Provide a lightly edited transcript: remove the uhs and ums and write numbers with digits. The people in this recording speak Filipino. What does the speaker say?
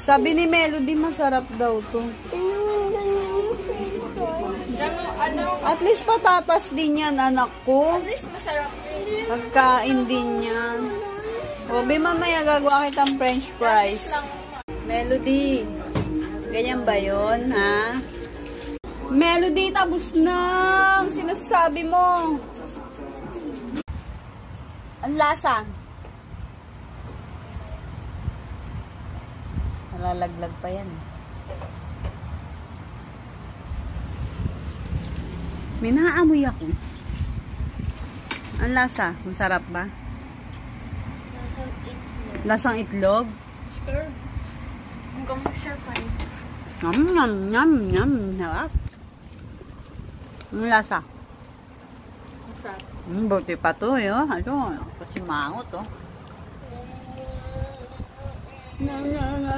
Sabi ni Melody, masarap daw to. At least patatas din yan, anak ko. At least masarap. Pagkain din yan. O, mamaya gagawa kitang french fries. Melody, ganyan ba yun, ha? Melody, tapos na ang sinasabi mo. Ang lasa. Nalalaglag pa yan. May naaamoy ako. Ang lasa, masarap ba? Lasang itlog? Sure. Ang gamasya pa rin. Sarap. Ang lasa? Masarap. Buti pa to, yun. Ito, kasi mangot, oh.